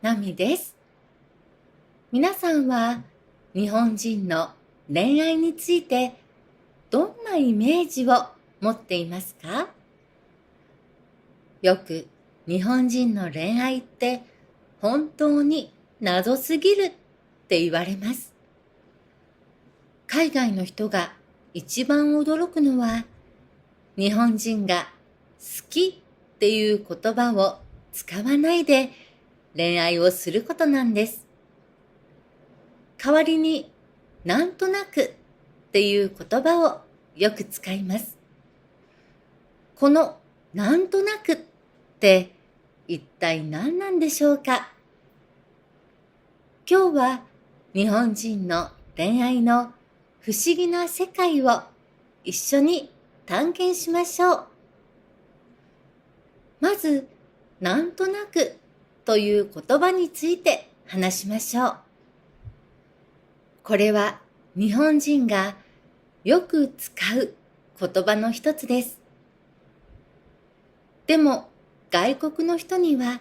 ナミです。皆さんは日本人の恋愛についてどんなイメージを持っていますか？よく日本人の恋愛って本当に謎すぎるって言われます。海外の人が一番驚くのは日本人が好きっていう言葉を使わないで恋愛をすることなんです。代わりになんとなくっていう言葉をよく使います。このなんとなくって一体何なんでしょうか？今日は日本人の恋愛の不思議な世界を一緒に探検しましょう。まず、なんとなくという言葉について話しましょう。これは日本人がよく使う言葉の一つです。でも外国の人には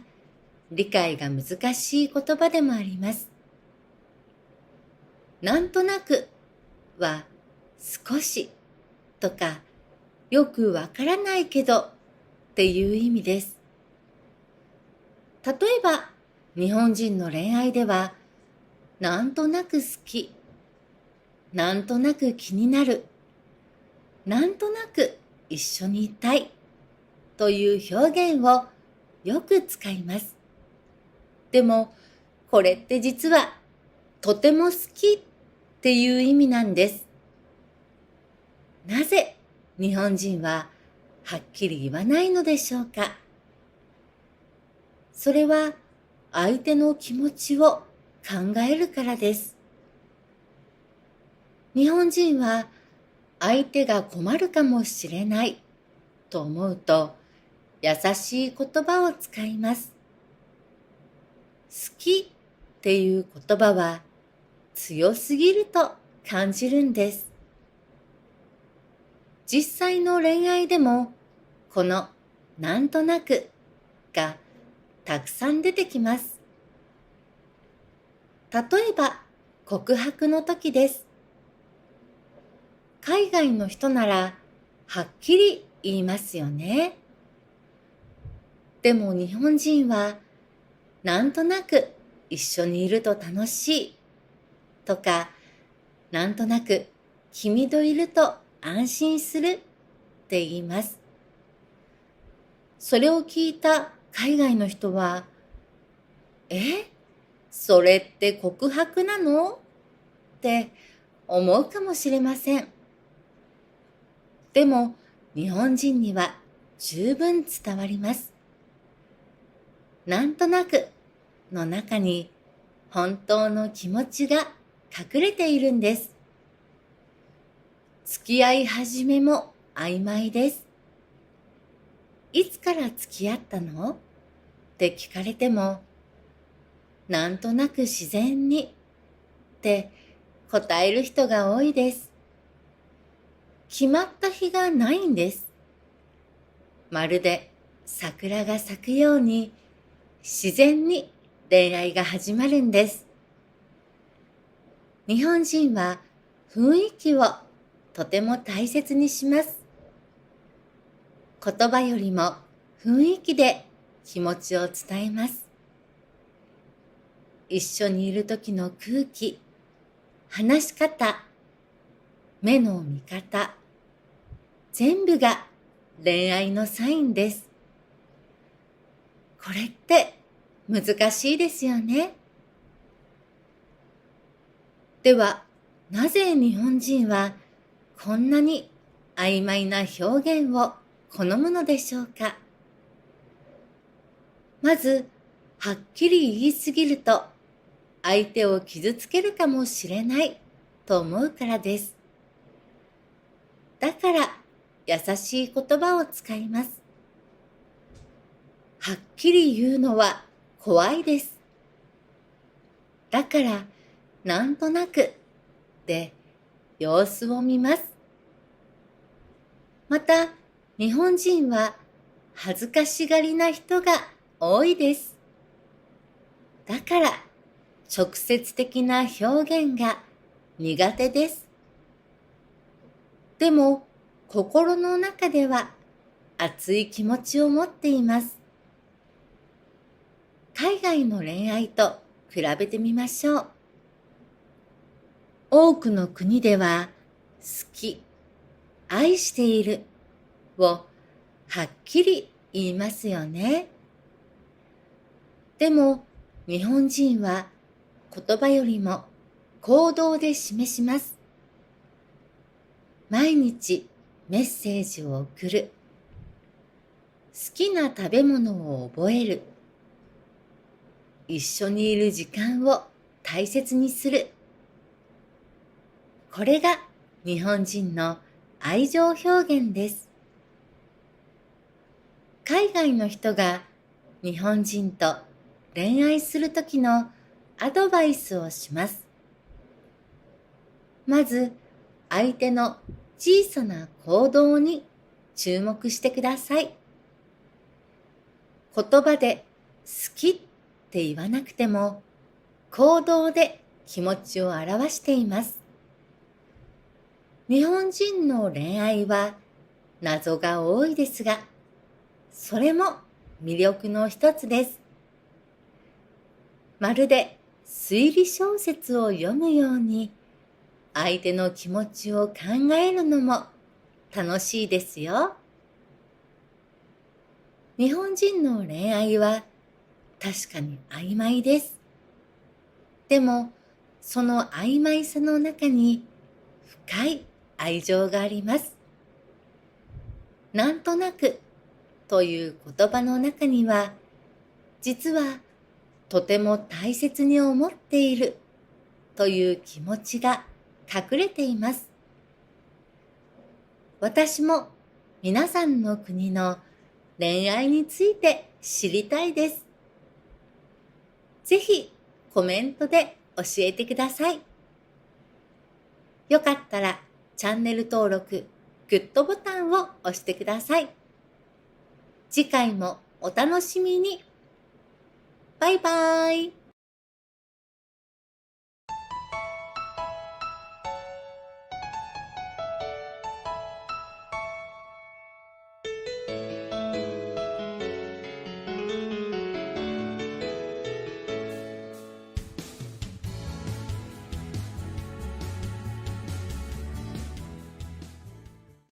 理解が難しい言葉でもあります。なんとなくは少しとかよくわからないけどっていう意味です。例えば日本人の恋愛ではなんとなく好き、なんとなく気になる、なんとなく一緒にいたいという表現をよく使います。でもこれって実はとても好きっていう意味なんです。なぜ日本人ははっきり言わないのでしょうか？それは相手の気持ちを考えるからです。日本人は相手が困るかもしれないと思うと優しい言葉を使います。好きっていう言葉は強すぎると感じるんです。実際の恋愛でもこのなんとなくがたくさん出てきます。例えば告白の時です。海外の人ならはっきり言いますよね。でも日本人はなんとなく一緒にいると楽しいとか、なんとなく君といると安心するって言います。それを聞いた海外の人は、それって告白なの？って思うかもしれません。でも日本人には十分伝わります。なんとなくの中に本当の気持ちが隠れているんです。付き合い始めも曖昧です。いつから付き合ったの？って聞かれても、なんとなく自然にって答える人が多いです。決まった日がないんです。まるで桜が咲くように自然に恋愛が始まるんです。日本人は雰囲気をとても大切にします。言葉よりも雰囲気で気持ちを伝えます。一緒にいる時の空気、話し方、目の見方、全部が恋愛のサインです。これって難しいですよね。では、なぜ日本人はこんなに曖昧な表現を好むのでしょうか？まず、はっきり言いすぎると相手を傷つけるかもしれないと思うからです。だから優しい言葉を使います。はっきり言うのは怖いです。だからなんとなくで様子を見ます。また日本人は恥ずかしがりな人が多いです。だから直接的な表現が苦手です。でも心の中では熱い気持ちを持っています。海外の恋愛と比べてみましょう。多くの国では好き、愛しているをはっきり言いますよね。でも日本人は言葉よりも行動で示します。毎日メッセージを送る。好きな食べ物を覚える。一緒にいる時間を大切にする。これが日本人の愛情表現です。海外の人が日本人と恋愛するときのアドバイスをします。まず、相手の小さな行動に注目してください。言葉で好きって言わなくても、行動で気持ちを表しています。日本人の恋愛は謎が多いですが、それも魅力の一つです。まるで推理小説を読むように、相手の気持ちを考えるのも楽しいですよ。日本人の恋愛は確かに曖昧です。でも、その曖昧さの中に深い愛情があります。なんとなくという言葉の中には、実はとても大切に思っているという気持ちが隠れています。私も皆さんの国の恋愛について知りたいです。ぜひコメントで教えてください。よかったらチャンネル登録、グッドボタンを押してください。次回もお楽しみに。バイバーイ。